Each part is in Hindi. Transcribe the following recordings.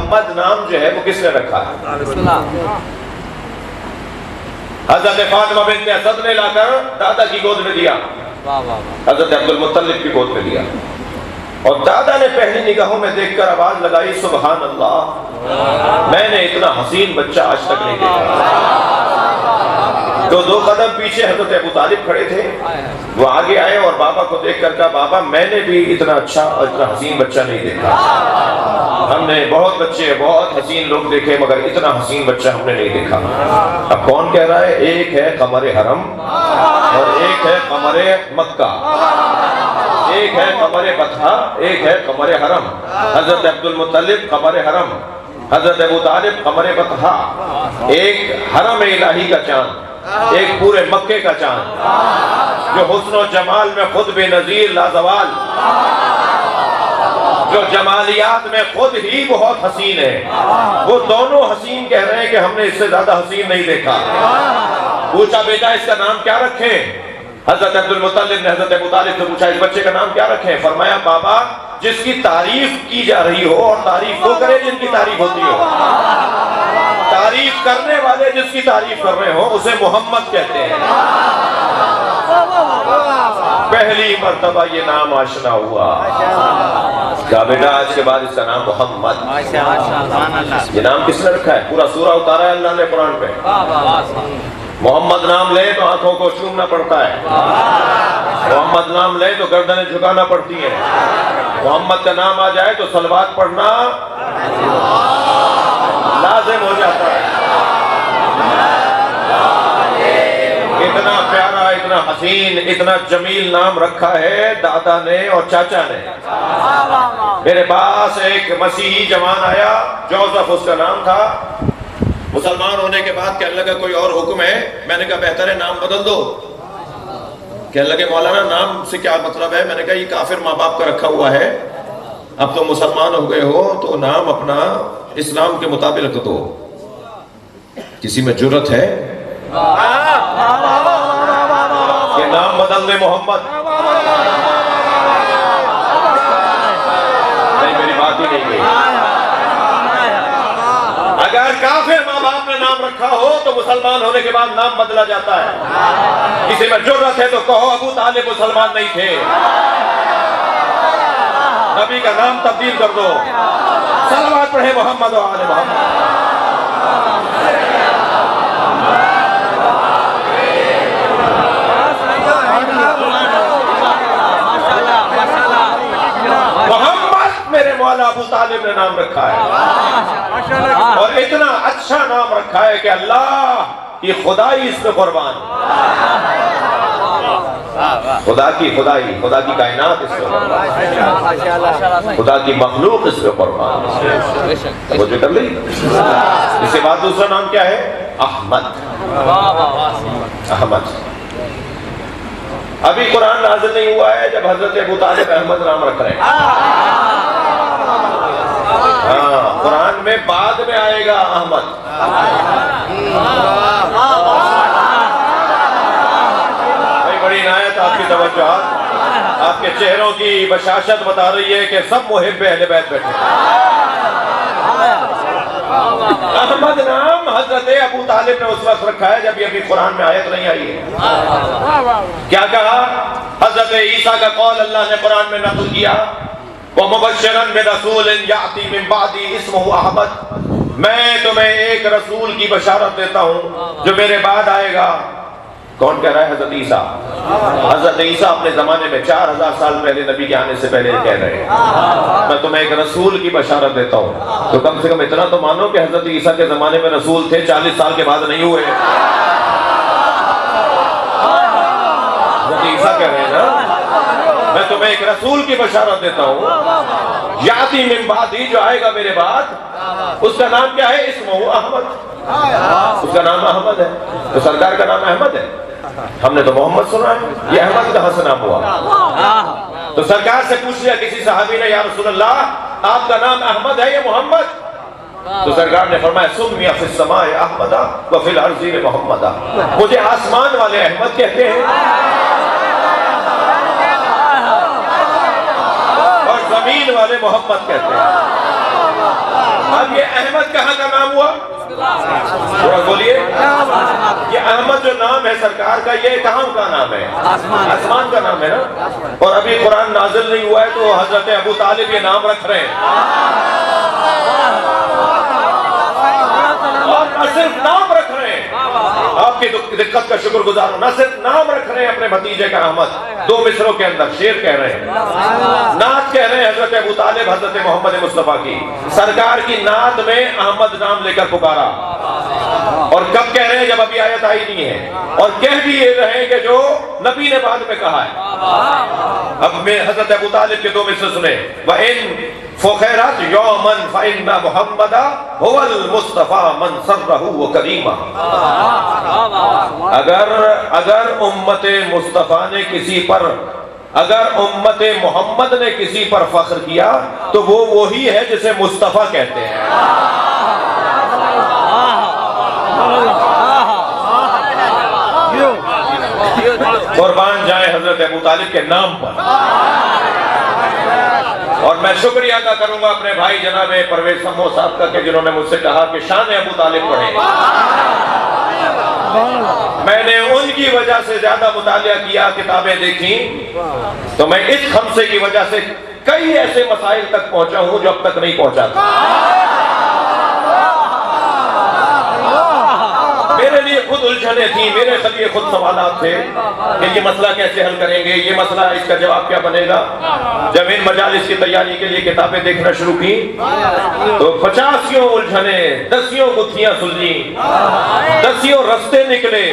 मोहम्मद नाम जो है वो किसने रखा है? हजरत फातिमा बिन्त असद ने लाकर दादा की गोद में दिया, हजरत अब्दुल मुत्तलिब की गोद में दिया, और दादा ने पहली निगाहों में देखकर आवाज लगाई, सुभान अल्लाह, मैंने इतना हसीन बच्चा आज तक नहीं देखा। तो दो कदम पीछे हजरत अबू तालिब खड़े थे, वो आगे आए और बाबा को देखकर कहा, बाबा मैंने भी इतना अच्छा और इतना हसीन बच्चा नहीं देखा। हमने बहुत बच्चे, बहुत हसीन लोग देखे, मगर इतना हसीन बच्चा हमने नहीं देखा। अब कौन कह रहा है? एक है कमरे हरम और एक है कमरे मक्का, एक है कमरे बथा, एक है कमरे हरम। हजरत अब्दुल मुत्तलिब कमरे हरम, हजरत अबू तालिब कमरे बथा। एक हरम इलाही का चांद, एक पूरे मक्के का चांद, जो हुस्न और जमाल में खुद बेनजीर लाजवाल, जो जमालियात में खुद ही बहुत हसीन है, वो दोनों हसीन कह रहे हैं कि हमने इससे ज्यादा हसीन नहीं देखा। पूछा, बेटा इसका नाम क्या रखें? हजरत अब्दुल मुत्तलिब ने हजरत अबू तालिब से पूछा, इस बच्चे का नाम क्या रखें? फरमाया, बाबा जिसकी तारीफ की जा रही हो और तारीफ वो करे जिनकी तारीफ होती हो। तारीफ करने वाले जिसकी तारीफ कर रहे हो उसे मोहम्मद कहते हैं। पहली मर्तबा ये नाम आशना हुआ। क्या बेटा आज के बाद इसका नाम मोहम्मद। ये नाम किसने रखा है? पूरा सूरा उतारा है अल्लाह ने कुरान पे। मोहम्मद नाम ले तो आंखों को चूमना पड़ता है, मोहम्मद नाम ले तो गर्दनें झुकाना पड़ती हैं, मोहम्मद का नाम आ जाए तो सलवात पढ़ना लाजिम हो जाता है। इतना प्यारा, इतना हसीन, इतना जमील नाम रखा है दादा ने और चाचा ने। मेरे पास एक मसीही जवान आया, जोसेफ उसका नाम था। मुसलमान होने के बाद कहने लगा कोई और हुक्म है? मैंने कहा बेहतर है नाम बदल दो। कहने लगे मौलाना नाम से क्या मतलब है? मैंने कहा ये काफिर माँ बाप का रखा हुआ है, अब तो मुसलमान हो गए हो तो नाम अपना इस्लाम के मुताबिक रख दो। किसी में जुर्रत है कि नाम बदल दे मोहम्मद? नहीं, मेरी बात ही नहीं गई। अगर काफिर माँ बाप ने नाम रखा हो तो मुसलमान होने के बाद नाम बदला जाता है। किसी में जुर्रत है तो कहो अबू तालिब मुसलमान नहीं थे, नबी का नाम तब्दील कर दो, सलावत पढ़े मोहम्मद और आले मोहम्मद। मोहम्मद मेरे मौला अबू तालिब ने नाम रखा है, और इतना अच्छा नाम रखा है कि अल्लाह की खुदाई इसमें कुर्बान, खुदा की खुदाई, खुदा की कायनात इसमें कुर्बान, खुदा की मखलूक इसमें कुर्बान। वो जो कर ली। इसके बाद दूसरा नाम क्या है? अहमद। अहमद अभी कुरान नाज़िल नहीं हुआ है जब हजरत अबू तालिब अहमद नाम रख रहे हैं। हाँ, कुरान में बाद में आएगा अहमद। बड़ी इनायत आपकी तवज्जो, आपके चेहरों की बशाशत बता रही है कि सब मुहिब्बे अहले बैत बैठे। अहमद नाम हजरत अबू तालिब ने उस वक्त रखा है जब ये अभी कुरान में आयत नहीं आई है। क्या कहा? हजरत ईसा का कौल अल्लाह ने कुरान में नक़ल किया, व मुबश्शिरन बिरसूलिन याती मिन बादी इस्मुहु अहमद। मैं तुम्हें एक रसूल की बशारत देता हूँ जो मेरे बाद आएगा। कौन कह रहा है? हजरत ईसा। हजरत ईसा अपने जमाने में 4000 साल पहले नबी के आने से पहले कह रहे हैं मैं तुम्हें एक रसूल की बशारत देता हूँ। तो कम से कम इतना तो मानो कि हजरत ईसा के जमाने में रसूल थे, 40 साल के बाद नहीं हुए। हजरत ईसा कह रहे हैं ना, मैं तुम्हें एक रसूल की बशारत देता हूँ, याती मिन बादी, जो आएगा मेरे बाद, उसका नाम क्या है? इस्मुहु अहमद। उसका नाम अहमद है। तो सरकार का नाम अहमद है। हमने तो मोहम्मद सुना है, ये अहमद कहां से नाम हुआ? तो सरकार से पूछ लिया किसी सहाबी ने, या रसूलल्लाह आपका नाम अहमद है या मोहम्मद? तो सरकार ने फरमाया, सुम्मिया फिस समाए अहमदा व फिल अर्ज़ी मोहम्मदा। मुझे आसमान वाले अहमद कहते हैं और जमीन वाले मोहम्मद कहते हैं। अब ये अहमद कहाँ का नाम हुआ? थोड़ा बोलिए। ये अहमद जो नाम है सरकार का, ये कहाँ का नाम है? आसमान का नाम है ना। और अभी कुरान नाजिल नहीं हुआ है तो हजरत अबू तालिब ये नाम रख रहे हैं। और न सिर्फ नाम रख रहे हैं, आपकी दिक्कत का शुक्रगुजार हूं, न सिर्फ नाम रख रहे हैं अपने भतीजे का अहमद, 2 मिसरों के अंदर शेर कह रहे हैं, नात कह रहे हैं हजरत अबू तालिब हजरत मोहम्मद मुस्तफा की। सरकार की नात में अहमद नाम लेकर पुकारा। और कब कह रहे हैं? जब अभी आयत आई नहीं है। और कह भी ये रहे कि जो नबी ने बाद में कहा है। अब मैं हजरत अबू तालिब के 2 मिसरे सुने। व इन फुखैरत यौमन फइन्ना मुहम्मदा हुवल मुस्तफा मन सर्रहु व करीमा। अगर उम्मते मुस्तफा ने किसी पर, अगर उम्मते मोहम्मद ने किसी पर फख्र किया तो वो वही है जिसे मुस्तफा कहते हैं। कुर्बान जाए हजरत अबू तालिब के नाम पर। और मैं शुक्रिया अदा करूंगा अपने भाई जनाब परवेज समो साहब का कि जिन्होंने मुझसे कहा कि शान अबू तालिब पढ़े। मैंने उनकी वजह से ज्यादा मुतालिया किया, किताबें देखी, तो मैं इस खमसे की वजह से कई ऐसे मसाइल तक पहुंचा हूं जो अब तक नहीं पहुंचा था। मेरे लिए खुद उलझने थी, मेरे लिए खुद सवालात थे कि ये मसला कैसे हल करेंगे, ये मसला, इसका जवाब क्या बनेगा। जब इन मजालिस की तैयारी के लिए किताबें देखना शुरू की तो 50 उलझने, 10 गुत्थियां सुलझी, 10 रास्ते निकले।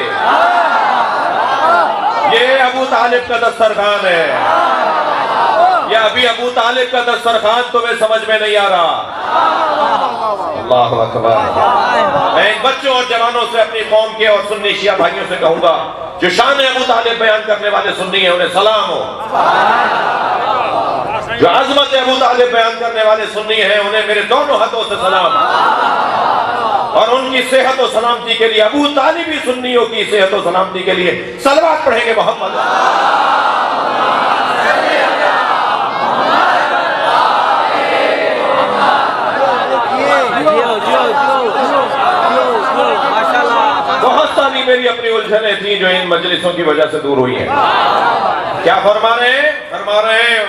ये अबू तालिब का दस्तरखान है, या अभी अबू तालिब का दस्तरखान तुम्हें समझ में नहीं आ रहा। अल्लाह अकबर। मैं इन बच्चों और जवानों से अपनी कौम के और सुन्नी शिया भाइयों से कहूंगा जो शान अबू तालिब बयान करने वाले सुन्नी है उन्हें सलाम हो। जो अजमत अबू तालिब बयान करने वाले सुन्नी है उन्हें मेरे दोनों हाथों से सलाम। और उनकी सेहत और सलामती के लिए, अबू तालिबी सुन्नियों की सेहत और सलामती के लिए सलवात पढ़ेंगे मोहम्मद। बहुत सारी मेरी अपनी उलझने थी जो इन मजलिसों की वजह से दूर हुई हैं। क्या फरमा रहे हैं? फरमा रहे हैं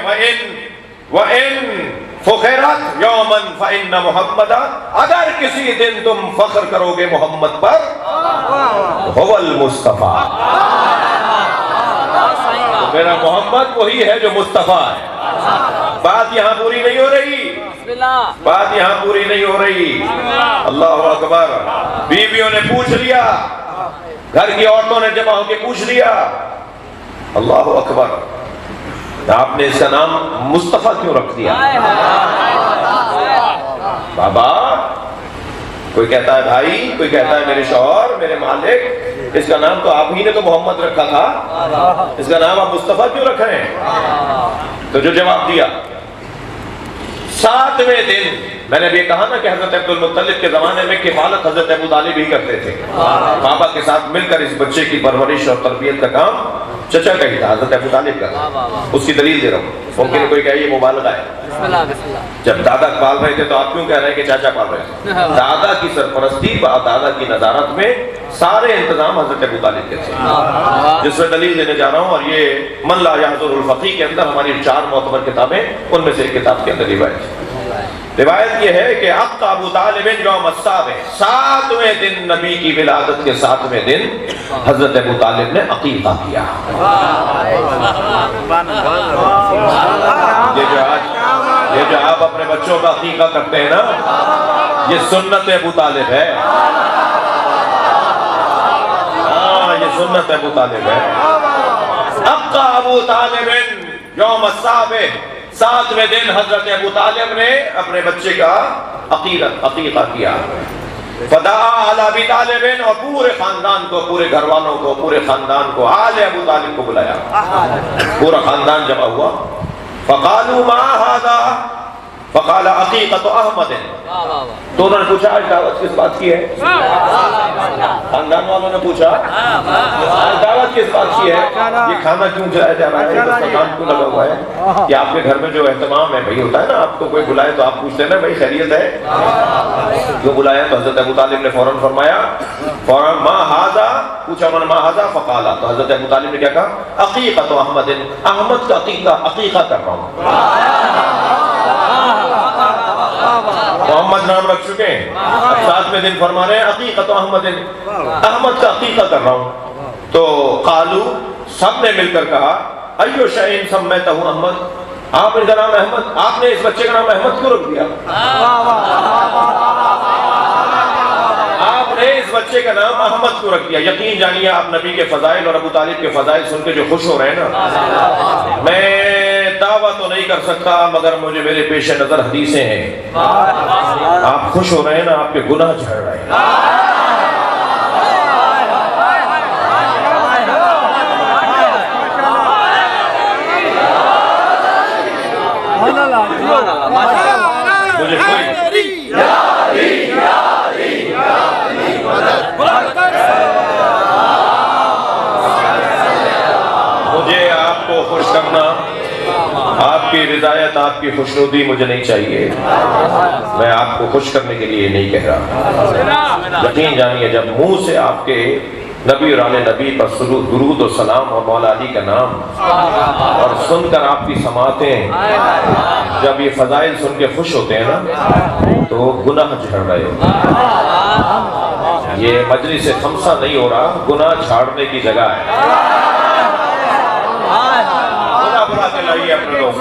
व इन फुखैरत यौमन फइन्ना मुहम्मदा, अगर किसी दिन तुम फख्र करोगे मोहम्मद पर, हुवल मुस्तफा, तो मेरा मोहम्मद वही है जो मुस्तफा है। बात यहाँ पूरी नहीं हो रही, बात यहाँ पूरी नहीं हो रही। अल्लाह अकबर। बीवियों ने पूछ लिया, घर की औरतों ने जमा होकर पूछ लिया, अल्लाह अकबर, आपने इसका नाम मुस्तफा क्यों रख दिया? बाबा, कोई कहता है भाई, कोई कहता है मेरे शौहर, मेरे मालिक, इसका नाम तो आप ही ने तो मोहम्मद रखा था, इसका नाम आप मुस्तफा क्यों रख रहे हैं? तो जो जवाब दिया, 7वें दिन, मैंने अभी कहा ना कि हजरत अब्दुल मुत्तलिब के जमाने में किफालत हजरत अबू तालिब ही करते थे। पापा के साथ मिलकर इस बच्चे की परवरिश और तरबियत का काम चचा का ही था, हजरत अबू तालिब का। उसकी दलील दे रहा हूँ, मुमकिन कोई कहे ये मुबालगा है। जब दादा पाल रहे थे तो आप क्यों कह रहे हैं कि चाचा पाल रहे थे? दादा की सरपरस्ती, दादा की नजारत में सारे इंतजाम हजरत अबू तालिब के थे, जिसमें दलील देने जा रहा हूँ। और ये मन ला यहज़ुरुल फ़क़ीह के अंदर हमारी 4 मोतबर किताबें, उनमें से एक किताब के अंदर रिवायत ये है कि अब अबू तालिब यौम अस्साबे, 7वें दिन, नबी की विलादत के 7वें दिन हजरत अबू तालिब ने अकीक़ा किया। ये जो आप अपने बच्चों का अकीक़ा करते हैं ना, ये सुन्नत अबू तालिब है। हाँ, ये सुन्नत अबू तालिब है। अब अबू तालिब यौम अस्साबे, 7वें दिन हजरत अबू तालिब ने अपने बच्चे का अकीक़ा किया। फदा आला अबी तालिब, और पूरे खानदान को, पूरे घर वालों को, पूरे खानदान को, आले अबू तालिब को बुलाया। पूरा खानदान जमा हुआ। फकालू मा हादा, फ़क़ाल अक़ीक़त अहमद। तो उन्होंने पूछा आज दावत किस बात की है? खानदान वालों ने पूछा आज दावत किस बात की है? ये खाना क्यों खिलाया जा रहा है? दस्तरखान क्यों लगा हुआ है? कि आपके घर में जो एहतमाम है भाई होता है ना, आपको कोई बुलाए तो आप पूछते हैं ना भाई खैरियत है, क्यों बुलाया? तो हजरत अबू तालिब ने फौरन फरमाया, फौरन मा हाजा, पूछा उन्होंने मा हाजा फ़क़ाला, तो हजरत अबू तालिब ने क्या कहा? अक़ीक़त अहमद, अहमद का अक़ीक़ा कर रहा हूँ। मोहम्मद नाम रख चुके हैं, अब साथ में दिन फरमा रहे हैं अक़ीक़त अहमद, अहमद का अक़ीक़ा कर रहा हूँ। तो क़ालू, सब ने मिलकर कहा अय्यु शैइन सम्मैतहु अहमद, आप इनका नाम अहमद, आपने इस बच्चे का नाम अहमद क्यों रख दिया? आपने इस बच्चे का नाम अहमद क्यों रख दिया? यकीन जानिए आप नबी के फजाइल और अबू तालिब के फजाइल सुन के जो खुश हो रहे हैं ना, मैं दावा तो नहीं कर सकता मगर मुझे मेरे पेश नजर हदीसें हैं। आप खुश हो रहे हैं ना, आपके गुनाह झड़ रहे हैं। मुझे मुझे आपको खुश करना, आपकी रिजायत, आपकी खुशनुदी मुझे नहीं चाहिए। मैं आपको खुश करने के लिए नहीं कह रहा। यकीन जानिए जब मुंह से आपके नबी और आले नबी पर दुरूद और सलाम और मौला अली का नाम और सुनकर आपकी समातें, जब ये फजाइल सुन के खुश होते हैं ना, तो गुनाह झड़ रहे हो। ये मजलिस से खमसा नहीं हो रहा, गुनाह झाड़ने की जगह है। बुला के लाइए अपने लोग,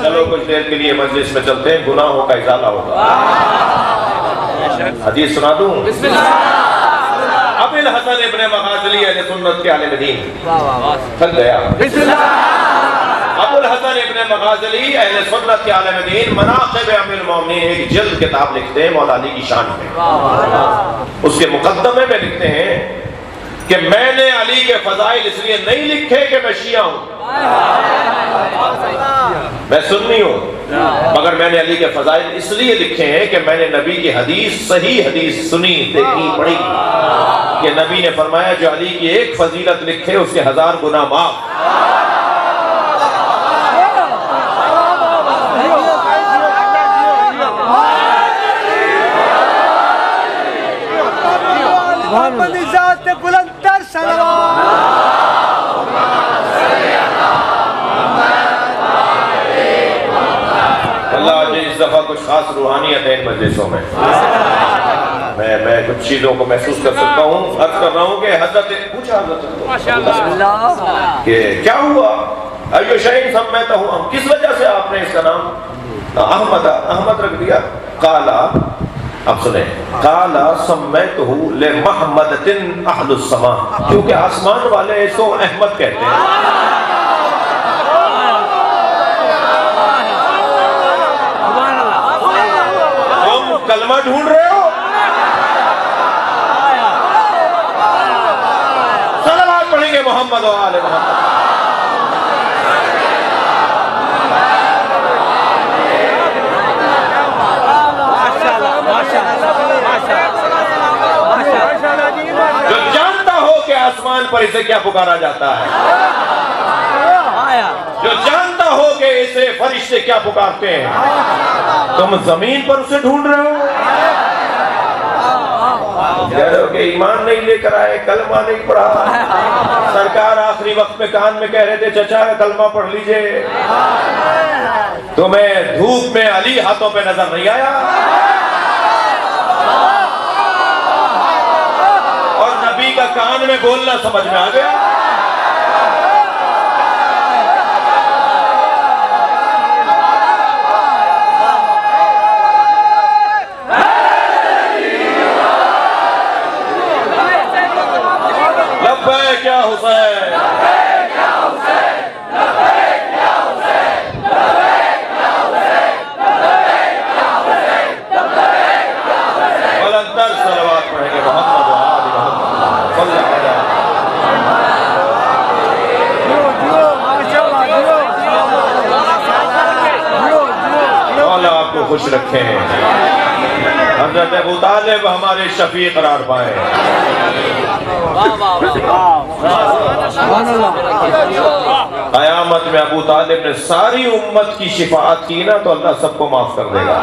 चलो कुछ देर के लिए मजलिस में चलते हैं, गुनाहों का इजाला होगा। हदीस सुना दूं? अबुल हसन इब्ने मगाज़ली अहले सुन्नत के आलिम दीन, थक गया। अबुल हसन इब्ने मगाज़ली अहले सुन्नत के आलिम दीन मनाक़िब अमीरुल मोमिनीन एक जल्द किताब लिखते हैं मौला अली की शान में। उसके मुकद्दमे में लिखते हैं कि मैंने अली के फजाइल इसलिए नहीं लिखे कि मैं शिया हूं, मैं सुन्नी हूं, मगर मैंने अली के फजाइल इसलिए लिखे हैं कि मैंने नबी की हदीस, सही हदीस सुनी, देखी, पढ़ी कि नबी ने फरमाया जो अली की एक फजीलत लिखे उसके 1000 गुनाह माफ। अल्लाह इस दफा कुछ खास रूहानियत है इन मजलिसों में। मैं कुछ चीजों को महसूस कर सकता हूँ। अर्ज कर रहा हूँ कि हजरत पूछा कि क्या हुआ, अय्यु शैइन सम्मैतहु, किस वजह से आपने इसका नाम अहमद रख दिया? काला, अब सुने, काला सम्मैतहु ले महमदतिन अहलुस समा, क्योंकि आसमान वाले इसको अहमद कहते हैं। तुम कलमा ढूंढ रहे हो, सलावत पढ़ेंगे मोहम्मद व आले मोहम्मद। जो जानता हो कि आसमान पर इसे क्या पुकारा जाता है, जो जानता हो कि इसे फरिश्ते क्या पुकारते हैं, तुम जमीन पर उसे ढूंढ रहे हो। कह रहे हो कि ईमान नहीं लेकर आए, कलमा नहीं पढ़ा। सरकार आखिरी वक्त में कान में कह रहे थे चचा कलमा पढ़ लीजिए। तुम्हें धूप में अली हाथों पे नजर नहीं आया और नबी का कान में बोलना समझ में आ गया। लब्बैक या हुसैन, बुलंदर सलवात पढ़ेंगे मोहम्मद व आले मोहम्मद। खुश रखें। हज़रत अबू तालिब हमारे शफी करार पाए। क़यामत में अबू तालिब ने सारी उम्मत की शिफाअत की ना तो अल्लाह सबको माफ कर देगा।